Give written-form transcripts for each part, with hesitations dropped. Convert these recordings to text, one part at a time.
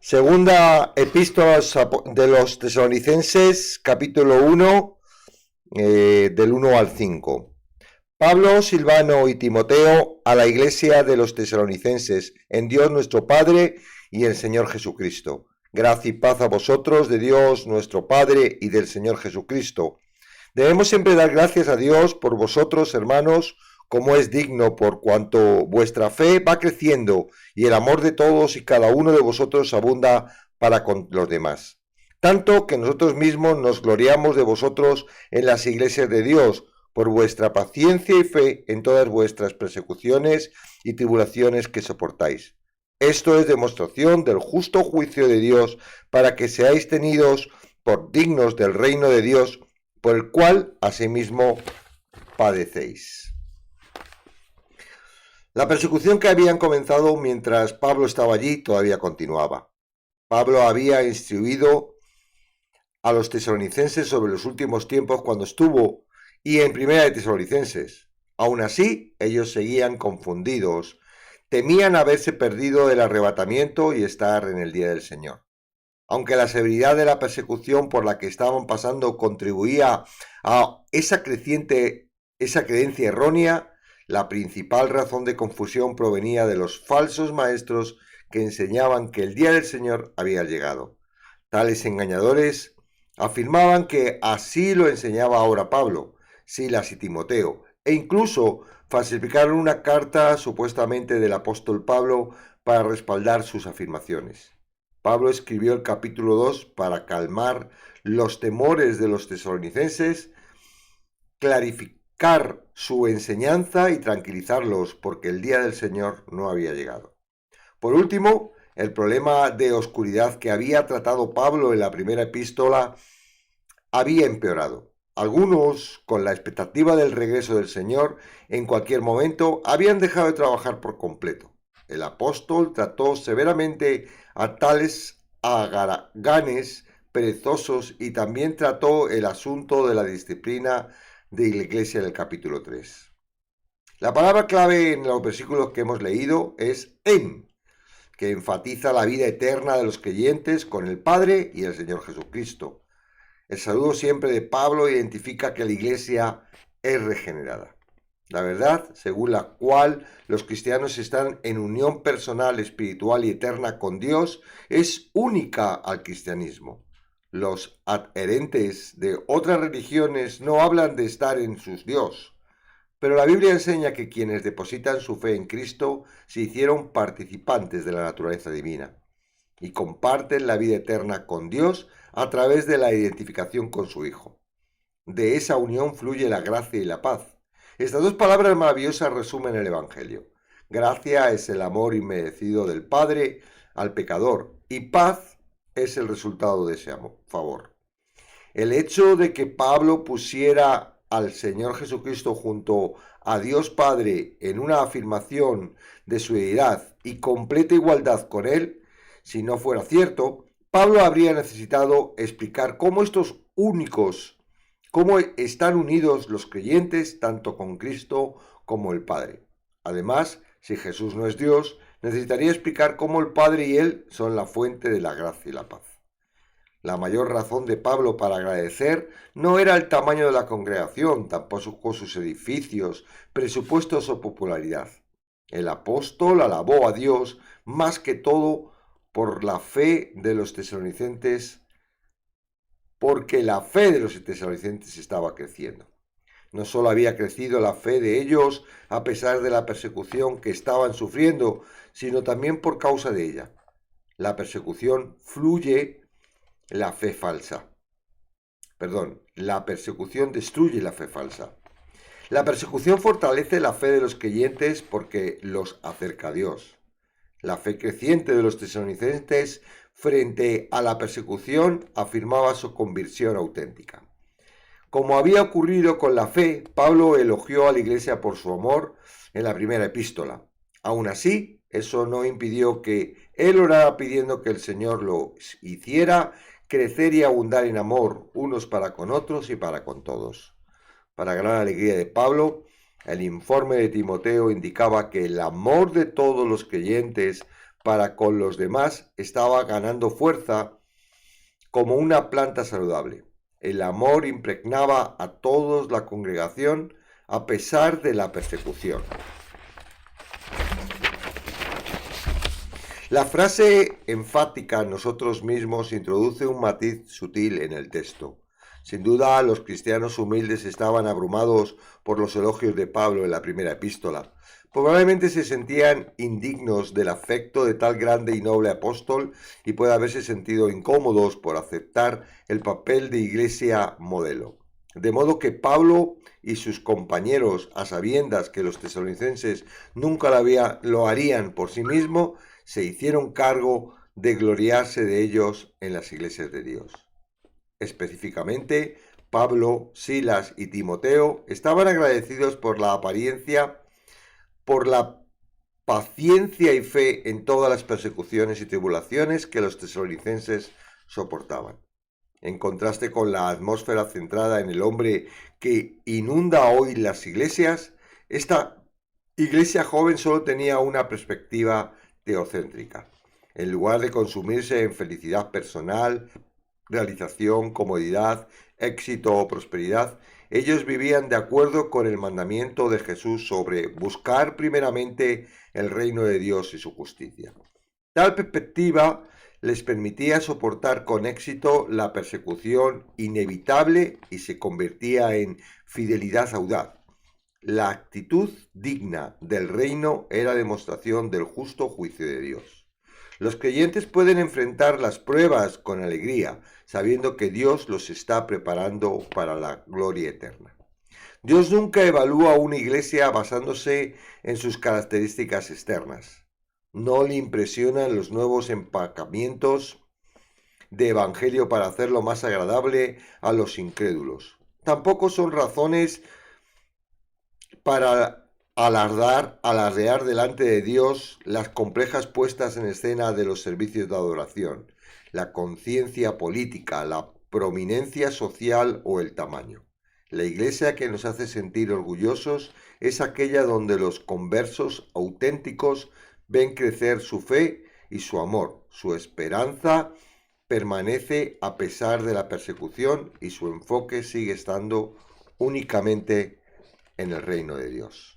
Segunda epístola de los Tesalonicenses, capítulo 1, del 1 al 5. Pablo, Silvano y Timoteo, a la iglesia de los Tesalonicenses, en Dios nuestro Padre y el Señor Jesucristo. Gracia y paz a vosotros, de Dios nuestro Padre y del Señor Jesucristo. Debemos siempre dar gracias a Dios por vosotros, hermanos, como es digno, por cuanto vuestra fe va creciendo y el amor de todos y cada uno de vosotros abunda para con los demás. Tanto que nosotros mismos nos gloriamos de vosotros en las iglesias de Dios, por vuestra paciencia y fe en todas vuestras persecuciones y tribulaciones que soportáis. Esto es demostración del justo juicio de Dios, para que seáis tenidos por dignos del reino de Dios, por el cual asimismo padecéis. La persecución que habían comenzado mientras Pablo estaba allí todavía continuaba. Pablo había instruido a los tesalonicenses sobre los últimos tiempos cuando estuvo y en Primera de Tesalonicenses. Aún así, ellos seguían confundidos, temían haberse perdido el arrebatamiento y estar en el día del Señor. Aunque la severidad de la persecución por la que estaban pasando contribuía a esa creciente creencia errónea, la principal razón de confusión provenía de los falsos maestros que enseñaban que el día del Señor había llegado. Tales engañadores afirmaban que así lo enseñaba ahora Pablo, Silas y Timoteo, e incluso falsificaron una carta supuestamente del apóstol Pablo para respaldar sus afirmaciones. Pablo escribió el capítulo 2 para calmar los temores de los tesalonicenses, clarificar su enseñanza y tranquilizarlos porque el día del Señor no había llegado. Por último, el problema de oscuridad que había tratado Pablo en la primera epístola había empeorado. Algunos, con la expectativa del regreso del Señor en cualquier momento, habían dejado de trabajar por completo. El apóstol trató severamente a tales haraganes perezosos y también trató el asunto de la disciplina de la iglesia en el capítulo 3. La palabra clave en los versículos que hemos leído es en, que enfatiza la vida eterna de los creyentes con el Padre y el Señor Jesucristo. El saludo siempre de Pablo identifica que la iglesia es regenerada. La verdad, según la cual los cristianos están en unión personal, espiritual y eterna con Dios, es única al cristianismo. Los adherentes de otras religiones no hablan de estar en su Dios, pero la Biblia enseña que quienes depositan su fe en Cristo se hicieron participantes de la naturaleza divina y comparten la vida eterna con Dios a través de la identificación con su Hijo. De esa unión fluye la gracia y la paz. Estas dos palabras maravillosas resumen el Evangelio. Gracia es el amor inmerecido del Padre al pecador y paz es el resultado de ese favor. El hecho de que Pablo pusiera al Señor Jesucristo junto a Dios Padre en una afirmación de su deidad y completa igualdad con Él, si no fuera cierto, Pablo habría necesitado explicar cómo están unidos los creyentes tanto con Cristo como el Padre. Además, si Jesús no es Dios, necesitaría explicar cómo el Padre y Él son la fuente de la gracia y la paz. La mayor razón de Pablo para agradecer no era el tamaño de la congregación, tampoco sus edificios, presupuestos o popularidad. El apóstol alabó a Dios más que todo por la fe de los tesalonicenses, porque la fe de los tesalonicenses estaba creciendo. No solo había crecido la fe de ellos a pesar de la persecución que estaban sufriendo, sino también por causa de ella. La persecución la persecución destruye la fe falsa. La persecución fortalece la fe de los creyentes porque los acerca a Dios. La fe creciente de los tesalonicenses frente a la persecución afirmaba su conversión auténtica. Como había ocurrido con la fe, Pablo elogió a la iglesia por su amor en la primera epístola. Aún así, eso no impidió que él orara pidiendo que el Señor lo hiciera crecer y abundar en amor unos para con otros y para con todos. Para gran alegría de Pablo, el informe de Timoteo indicaba que el amor de todos los creyentes para con los demás estaba ganando fuerza como una planta saludable. El amor impregnaba a todos la congregación a pesar de la persecución. La frase enfática nosotros mismos introduce un matiz sutil en el texto. Sin duda, los cristianos humildes estaban abrumados por los elogios de Pablo en la primera epístola. Probablemente se sentían indignos del afecto de tal grande y noble apóstol y puede haberse sentido incómodos por aceptar el papel de iglesia modelo. De modo que Pablo y sus compañeros, a sabiendas que los tesalonicenses nunca lo harían por sí mismos, se hicieron cargo de gloriarse de ellos en las iglesias de Dios. Específicamente, Pablo, Silas y Timoteo estaban agradecidos por la paciencia y fe en todas las persecuciones y tribulaciones que los tesalonicenses soportaban. En contraste con la atmósfera centrada en el hombre que inunda hoy las iglesias, esta iglesia joven solo tenía una perspectiva teocéntrica. En lugar de consumirse en felicidad personal, realización, comodidad, éxito o prosperidad, ellos vivían de acuerdo con el mandamiento de Jesús sobre buscar primeramente el reino de Dios y su justicia. Tal perspectiva les permitía soportar con éxito la persecución inevitable y se convertía en fidelidad audaz. La actitud digna del reino era demostración del justo juicio de Dios. Los creyentes pueden enfrentar las pruebas con alegría, sabiendo que Dios los está preparando para la gloria eterna. Dios nunca evalúa una iglesia basándose en sus características externas. No le impresionan los nuevos empacamientos de evangelio para hacerlo más agradable a los incrédulos. Tampoco son razones para alardear delante de Dios las complejas puestas en escena de los servicios de adoración, la conciencia política, la prominencia social o el tamaño. La iglesia que nos hace sentir orgullosos es aquella donde los conversos auténticos ven crecer su fe y su amor. Su esperanza permanece a pesar de la persecución y su enfoque sigue estando únicamente en el reino de Dios.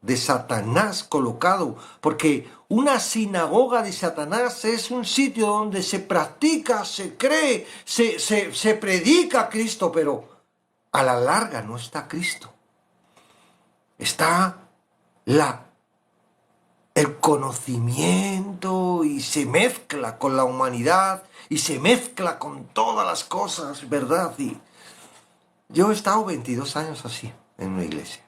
De Satanás colocado, porque una sinagoga de Satanás es un sitio donde se practica, se cree, se predica a Cristo, pero a la larga no está Cristo. Está el conocimiento y se mezcla con la humanidad y se mezcla con todas las cosas, ¿verdad? Y yo he estado 22 años así en una iglesia.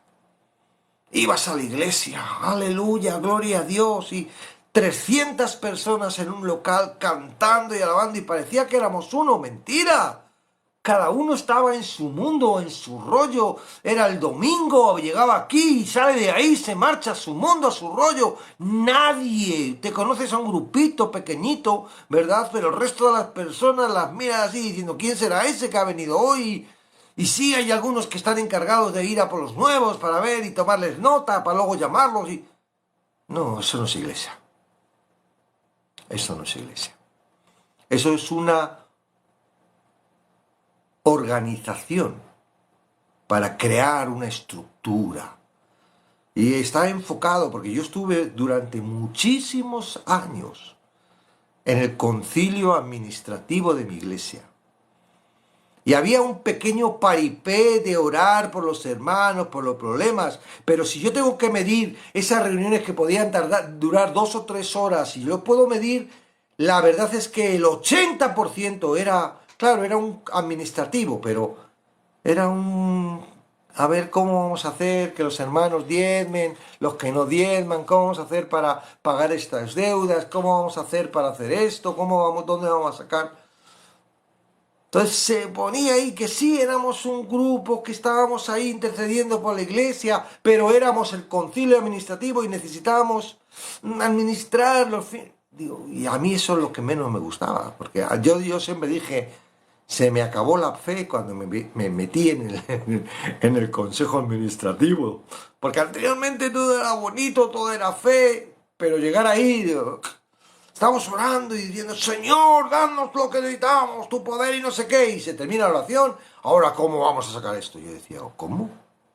Ibas a la iglesia, aleluya, gloria a Dios, y 300 personas en un local cantando y alabando, y parecía que éramos uno, mentira. Cada uno estaba en su mundo, en su rollo. Era el domingo, llegaba aquí y sale de ahí, se marcha a su mundo, a su rollo. Nadie, te conoces a un grupito pequeñito, ¿verdad? Pero el resto de las personas las miras así diciendo, ¿quién será ese que ha venido hoy? Y sí, hay algunos que están encargados de ir a por los nuevos para ver y tomarles nota, para luego llamarlos y... No, eso no es iglesia. Eso no es iglesia. Eso es una organización para crear una estructura. Y está enfocado, porque yo estuve durante muchísimos años en el concilio administrativo de mi iglesia. Y había un pequeño paripé de orar por los hermanos, por los problemas. Pero si yo tengo que medir esas reuniones que podían durar 2 o 3 horas, y yo puedo medir, la verdad es que el 80% era, claro, era un administrativo, pero era a ver cómo vamos a hacer que los hermanos diezmen, los que no diezman, cómo vamos a hacer para pagar estas deudas, cómo vamos a hacer para hacer esto, dónde vamos a sacar... Entonces se ponía ahí que sí, éramos un grupo que estábamos ahí intercediendo por la iglesia, pero éramos el concilio administrativo y necesitábamos administrar los fines. Digo, y a mí eso es lo que menos me gustaba, porque yo siempre dije, Se me acabó la fe cuando me metí en el consejo administrativo. Porque anteriormente todo era bonito, todo era fe, pero llegar ahí, digo, estamos orando y diciendo, Señor, danos lo que necesitamos, tu poder y no sé qué. Y se termina la oración, ahora ¿cómo vamos a sacar esto? Yo decía, ¿cómo?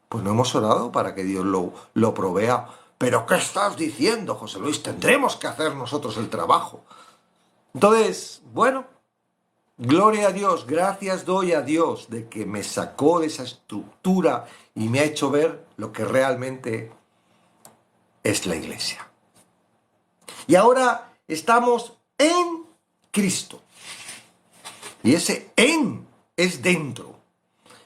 Pues no hemos orado para que Dios lo provea. ¿Pero qué estás diciendo, José Luis? Tendremos que hacer nosotros el trabajo. Entonces, bueno, gloria a Dios, gracias doy a Dios de que me sacó de esa estructura y me ha hecho ver lo que realmente es la iglesia. Y ahora estamos en Cristo. Y ese en es dentro.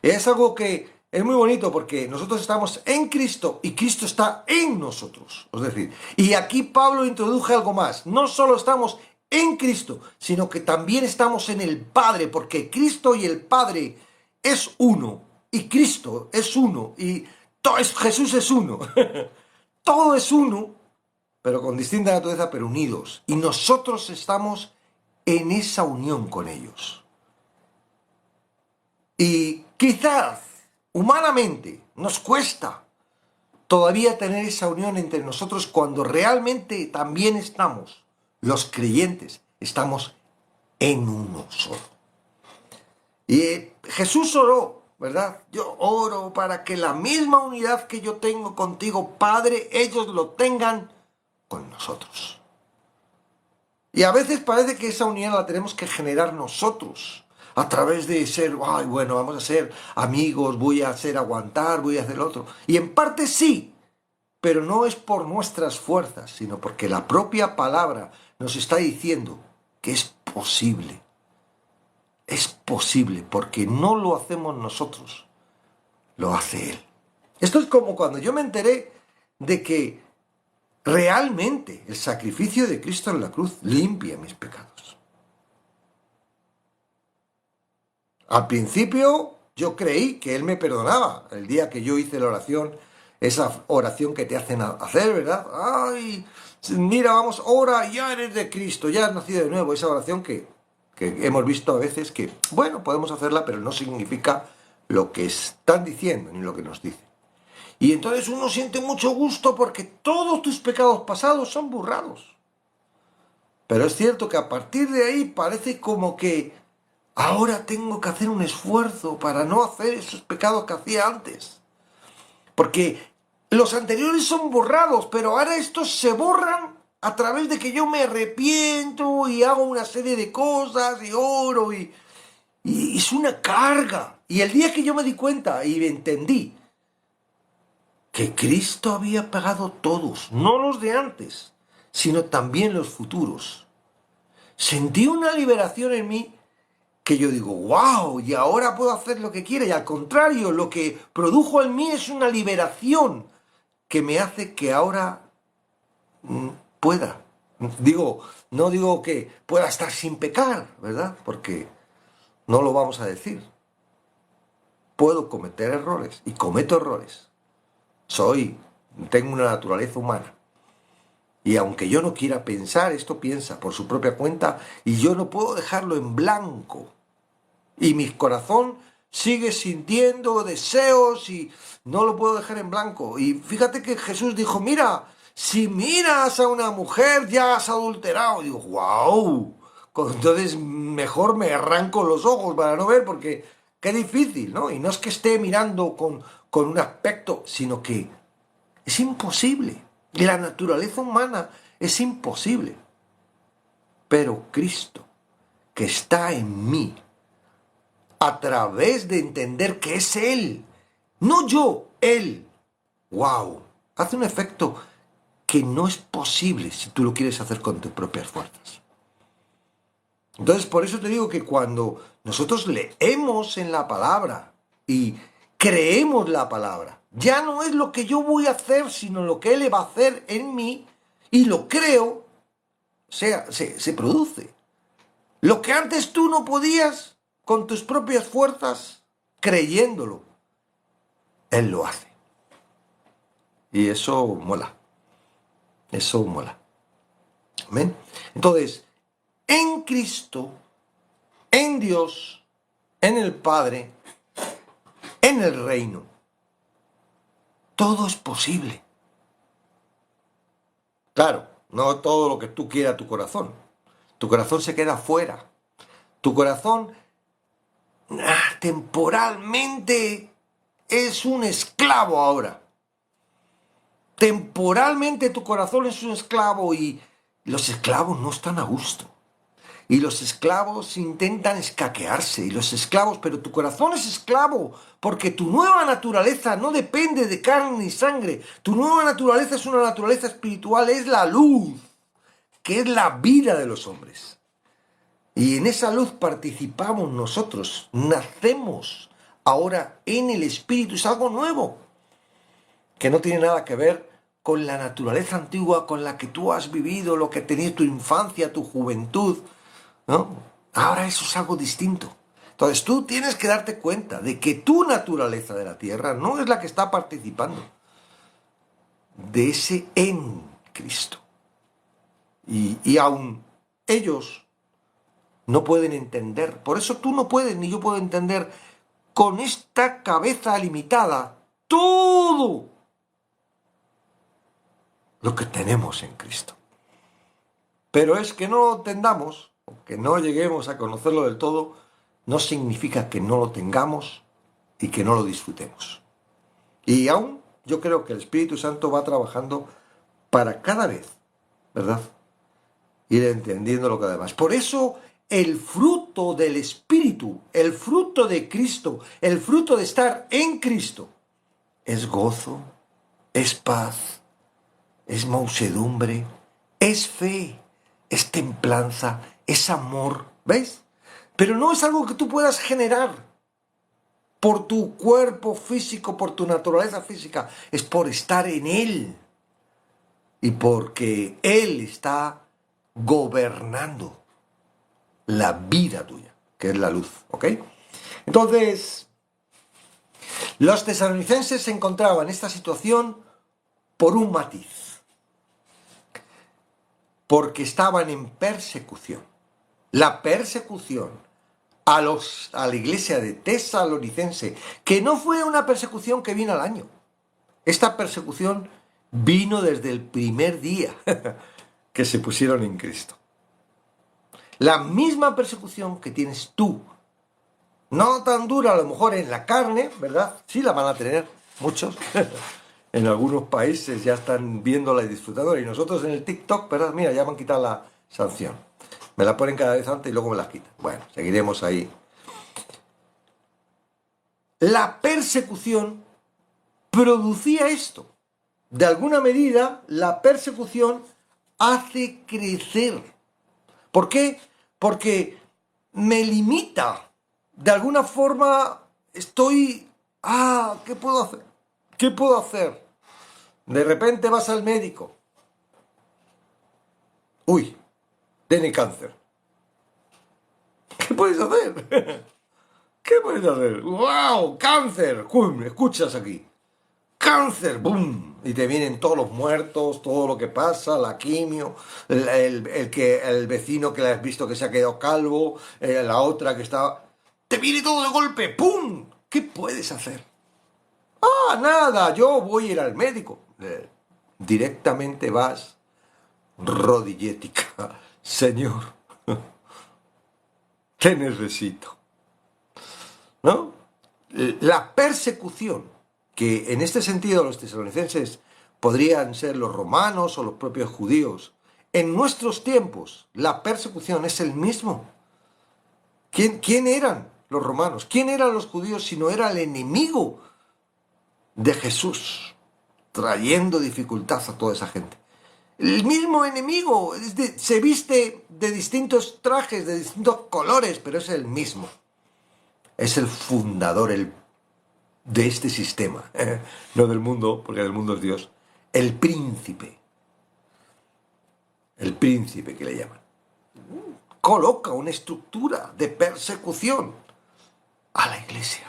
Es algo que es muy bonito porque nosotros estamos en Cristo y Cristo está en nosotros. Es decir, y aquí Pablo introduce algo más. No solo estamos en Cristo, sino que también estamos en el Padre, porque Cristo y el Padre es uno. Y Cristo es uno. Y Jesús es uno. Todo es uno, pero con distinta naturaleza, pero unidos. Y nosotros estamos en esa unión con ellos. Y quizás, humanamente, nos cuesta todavía tener esa unión entre nosotros cuando realmente también estamos, los creyentes, estamos en uno solo. Y Jesús oró, ¿verdad? Yo oro para que la misma unidad que yo tengo contigo, Padre, ellos lo tengan con nosotros. Y a veces parece que esa unión la tenemos que generar nosotros, a través de ser, ay, bueno, vamos a ser amigos, voy a hacer aguantar, voy a hacer lo otro. Y en parte sí, pero no es por nuestras fuerzas, sino porque la propia palabra nos está diciendo que es posible. Es posible, porque no lo hacemos nosotros, lo hace Él. Esto es como cuando yo me enteré de que realmente el sacrificio de Cristo en la cruz limpia mis pecados. Al principio yo creí que Él me perdonaba. El día que yo hice la oración, esa oración que te hacen hacer, ¿verdad? Ay, mira, vamos, ora, ya eres de Cristo, ya has nacido de nuevo. Esa oración que hemos visto a veces que, bueno, podemos hacerla, pero no significa lo que están diciendo ni lo que nos dicen. Y entonces uno siente mucho gusto porque todos tus pecados pasados son borrados. Pero es cierto que a partir de ahí parece como que ahora tengo que hacer un esfuerzo para no hacer esos pecados que hacía antes. Porque los anteriores son borrados, pero ahora estos se borran a través de que yo me arrepiento y hago una serie de cosas y oro y es una carga. Y el día que yo me di cuenta y entendí que Cristo había pagado todos, no los de antes, sino también los futuros, sentí una liberación en mí que yo digo, wow, y ahora puedo hacer lo que quiera. Y al contrario, lo que produjo en mí es una liberación que me hace que ahora pueda. No digo que pueda estar sin pecar, ¿verdad? Porque no lo vamos a decir. Puedo cometer errores y cometo errores. Tengo una naturaleza humana. Y aunque yo no quiera pensar, esto piensa por su propia cuenta y yo no puedo dejarlo en blanco. Y mi corazón sigue sintiendo deseos y no lo puedo dejar en blanco. Y fíjate que Jesús dijo, mira, si miras a una mujer ya has adulterado. Y digo, wow, entonces mejor me arranco los ojos para no ver porque qué difícil, ¿no? Y no es que esté mirando con un aspecto, sino que es imposible. La naturaleza humana es imposible. Pero Cristo, que está en mí, a través de entender que es Él, no yo, Él, wow, hace un efecto que no es posible si tú lo quieres hacer con tus propias fuerzas. Entonces, por eso te digo que cuando nosotros leemos en la palabra y creemos la palabra, ya no es lo que yo voy a hacer, sino lo que Él va a hacer en mí, y lo creo, se produce. Lo que antes tú no podías con tus propias fuerzas, creyéndolo, Él lo hace. Y eso mola. Eso mola. Amén. Entonces, en Cristo, en Dios, en el Padre, en el reino. Todo es posible. Claro, no todo lo que tú quieras tu corazón. Tu corazón se queda fuera. Tu corazón temporalmente es un esclavo ahora. Temporalmente tu corazón es un esclavo y los esclavos no están a gusto. Y los esclavos intentan escaquearse. Y los esclavos, pero tu corazón es esclavo. Porque tu nueva naturaleza no depende de carne ni sangre. Tu nueva naturaleza es una naturaleza espiritual. Es la luz, que es la vida de los hombres. Y en esa luz participamos nosotros. Nacemos ahora en el Espíritu. Es algo nuevo. Que no tiene nada que ver con la naturaleza antigua con la que tú has vivido, lo que tenías tu infancia, tu juventud, ¿no? Ahora eso es algo distinto. Entonces tú tienes que darte cuenta de que tu naturaleza de la tierra no es la que está participando de ese en Cristo. Y aún ellos no pueden entender. Por eso tú no puedes, ni yo puedo entender con esta cabeza limitada todo lo que tenemos en Cristo. Pero es que no lo entendamos, o que no lleguemos a conocerlo del todo, no significa que no lo tengamos y que no lo disfrutemos. Y aún yo creo que el Espíritu Santo va trabajando para cada vez, ¿verdad?, ir entendiendo lo que además. Por eso el fruto del Espíritu, el fruto de Cristo, el fruto de estar en Cristo, es gozo, es paz, es mansedumbre, es fe, es templanza, es amor, ¿ves? Pero no es algo que tú puedas generar por tu cuerpo físico, por tu naturaleza física, es por estar en Él y porque Él está gobernando la vida tuya, que es la luz, ¿ok? Entonces, los tesalonicenses se encontraban en esta situación por un matiz, porque estaban en persecución. La persecución a la iglesia de Tesalonicense, que no fue una persecución que vino al año. Esta persecución vino desde el primer día que se pusieron en Cristo. La misma persecución que tienes tú, no tan dura a lo mejor en la carne, ¿verdad? Sí la van a tener muchos. En algunos países ya están viéndola y disfrutándola. Y nosotros en el TikTok, ¿verdad? Mira, ya me han quitado la sanción. Me la ponen cada vez antes y luego me las quitan. Bueno, seguiremos ahí. La persecución producía esto. De alguna medida, la persecución hace crecer. ¿Por qué? Porque me limita. De alguna forma estoy... ¿qué puedo hacer? ¿Qué puedo hacer? De repente vas al médico. Uy, tiene cáncer. ¿Qué puedes hacer? ¿Qué puedes hacer? ¡Wow! ¡Cáncer! ¡Cum! Escuchas aquí. ¡Cáncer! ¡Bum! Y te vienen todos los muertos, todo lo que pasa, la quimio, el vecino que le has visto que se ha quedado calvo, la otra que está... ¡Te viene todo de golpe! ¡Pum! ¿Qué puedes hacer? Nada, yo voy a ir al médico. Directamente vas rodillética. Señor, te necesito. ¿No? La persecución, que en este sentido los tesalonicenses podrían ser los romanos o los propios judíos, en nuestros tiempos la persecución es el mismo. ¿Quién eran los romanos? ¿Quién eran los judíos si no era el enemigo de Jesús, trayendo dificultad a toda esa gente? El mismo enemigo, se viste de distintos trajes, de distintos colores, pero es el mismo. Es el fundador de este sistema, no del mundo, porque del mundo es Dios. El príncipe que le llaman, coloca una estructura de persecución a la iglesia.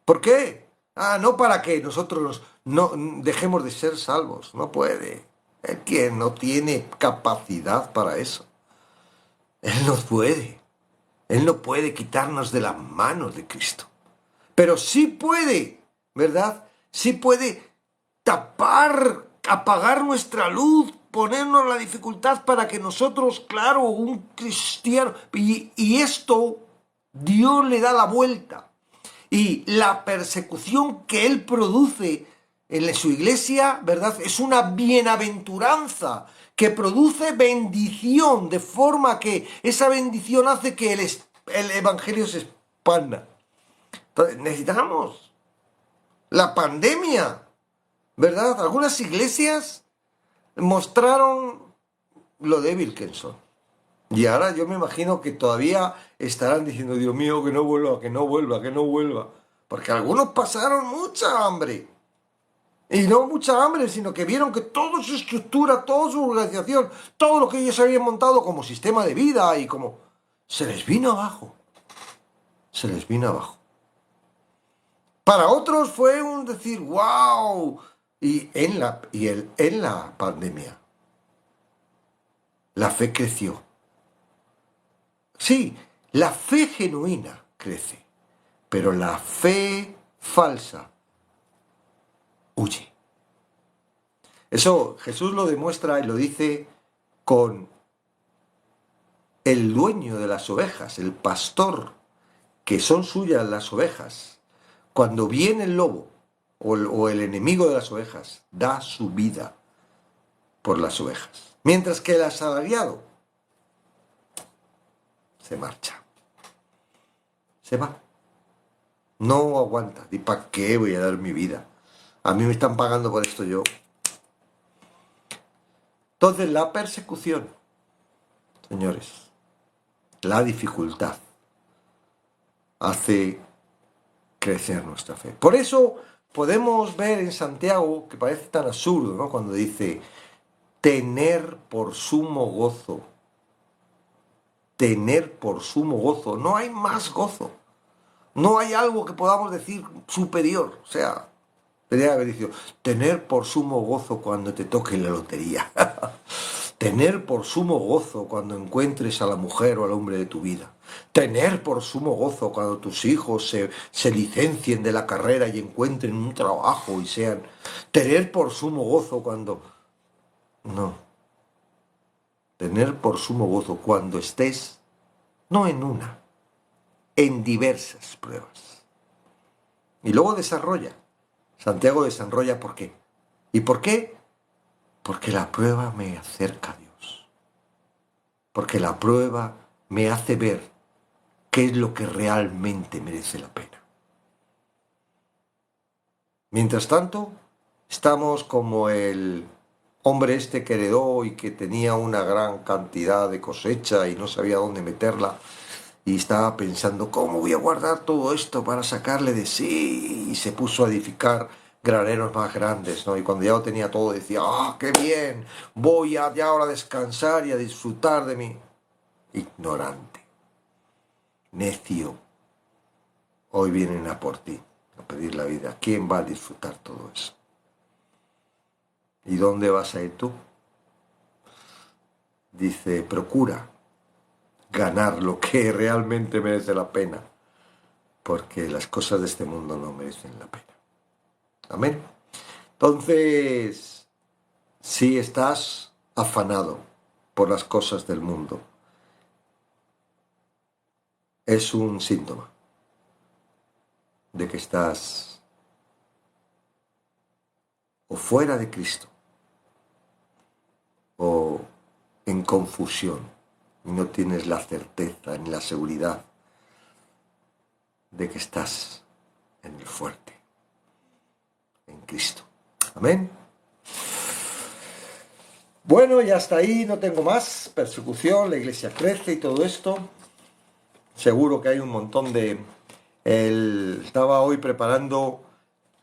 ¿Por qué? No para que nosotros no dejemos de ser salvos, no puede. Él no tiene capacidad para eso. Él no puede. Él no puede quitarnos de las manos de Cristo. Pero sí puede, ¿verdad? Sí puede tapar, apagar nuestra luz, ponernos la dificultad para que nosotros, claro, un cristiano, y esto Dios le da la vuelta. Y la persecución que Él produce en su iglesia, ¿verdad? Es una bienaventuranza que produce bendición, de forma que esa bendición hace que el evangelio se expanda. Entonces, necesitamos la pandemia, ¿verdad? Algunas iglesias mostraron lo débil que son. Y ahora yo me imagino que todavía estarán diciendo, Dios mío, que no vuelva, que no vuelva, que no vuelva. Porque algunos pasaron mucha hambre. Y no mucha hambre, sino que vieron que toda su estructura, toda su organización, todo lo que ellos habían montado como sistema de vida y como... se les vino abajo. Se les vino abajo. Para otros fue un decir, wow. Y en la pandemia, la fe creció. Sí, la fe genuina crece, pero la fe falsa huye. Eso Jesús lo demuestra y lo dice con el dueño de las ovejas, el pastor, que son suyas las ovejas. Cuando viene el lobo o el enemigo de las ovejas, da su vida por las ovejas. Mientras que el asalariado se marcha. Se va. No aguanta. ¿Y para qué voy a dar mi vida? A mí me están pagando por esto yo. Entonces la persecución, señores, la dificultad hace crecer nuestra fe. Por eso podemos ver en Santiago, que parece tan absurdo, ¿no? Cuando dice, tener por sumo gozo. Tener por sumo gozo. No hay más gozo. No hay algo que podamos decir superior. O sea, debería haber dicho, tener por sumo gozo cuando te toque la lotería. Tener por sumo gozo cuando encuentres a la mujer o al hombre de tu vida. Tener por sumo gozo cuando tus hijos se licencien de la carrera y encuentren un trabajo y sean... Tener por sumo gozo cuando... No. Tener por sumo gozo cuando estés, no en una, en diversas pruebas. Y luego desarrolla. Santiago desarrolla por qué. ¿Y por qué? Porque la prueba me acerca a Dios. Porque la prueba me hace ver qué es lo que realmente merece la pena. Mientras tanto, estamos como el hombre este que heredó y que tenía una gran cantidad de cosecha y no sabía dónde meterla y estaba pensando, ¿cómo voy a guardar todo esto para sacarle de sí? Y se puso a edificar graneros más grandes, ¿no? Y cuando ya lo tenía todo decía, ¡ah, qué bien! Voy ya ahora a descansar y a disfrutar de mí. Ignorante, necio, hoy vienen a por ti, a pedir la vida. ¿Quién va a disfrutar todo eso? ¿Y dónde vas a ir tú? Dice, procura ganar lo que realmente merece la pena, porque las cosas de este mundo no merecen la pena. Amén. Entonces, si estás afanado por las cosas del mundo, es un síntoma de que estás o fuera de Cristo o en confusión y no tienes la certeza ni la seguridad de que estás en el fuerte, en Cristo. Amén. Bueno, ya hasta ahí, no tengo más. Persecución, la iglesia crece y todo esto. Seguro que hay un montón de... Estaba hoy preparando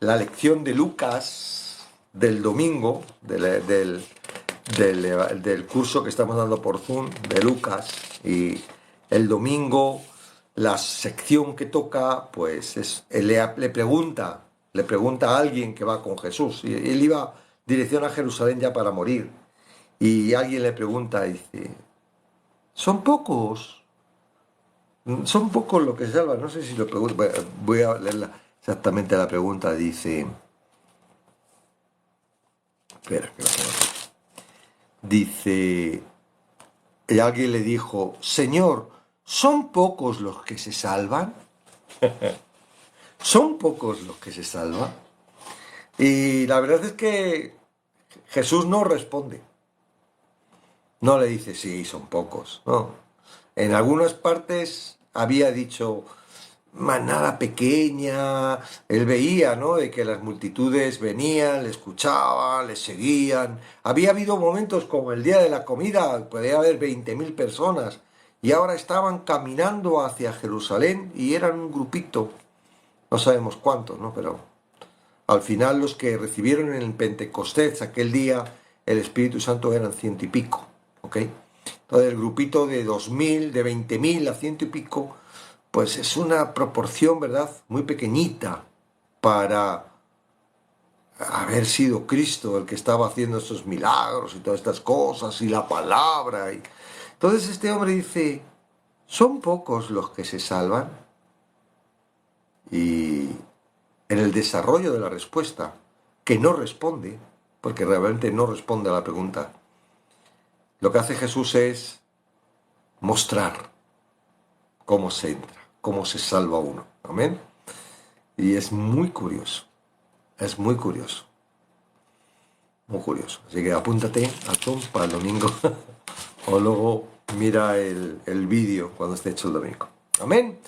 la lección de Lucas del domingo, del curso que estamos dando por Zoom de Lucas, y el domingo la sección que toca pues le pregunta a alguien que va con Jesús, y él iba dirección a Jerusalén ya para morir, y alguien le pregunta y dice, ¿son pocos Son pocos los que se salvan. No sé si lo pregunto. Voy a leer exactamente la pregunta. Dice. Espera, que lo tengo aquí. Dice. Y alguien le dijo: Señor, ¿son pocos los que se salvan? ¿Son pocos los que se salvan? Y la verdad es que Jesús no responde. No le dice, sí, son pocos. No. En algunas partes había dicho manada pequeña. Él veía, ¿no?, de que las multitudes venían, le escuchaban, le seguían. Había habido momentos como el día de la comida, podía haber 20.000 personas. Y ahora estaban caminando hacia Jerusalén y eran un grupito. No sabemos cuántos, ¿no? Pero al final los que recibieron en el Pentecostés aquel día el Espíritu Santo eran 100 y pico, ¿ok? Entonces el grupito de 2.000, de 20.000 a 100 y pico, pues es una proporción, ¿verdad?, muy pequeñita para haber sido Cristo el que estaba haciendo estos milagros y todas estas cosas y la palabra. Entonces este hombre dice, ¿son pocos los que se salvan? Y en el desarrollo de la respuesta, que no responde, porque realmente no responde a la pregunta, lo que hace Jesús es mostrar cómo se entra, cómo se salva uno. Amén. Y es muy curioso, es muy curioso, muy curioso. Así que apúntate a Tom para el domingo o luego mira el vídeo cuando esté hecho el domingo. Amén.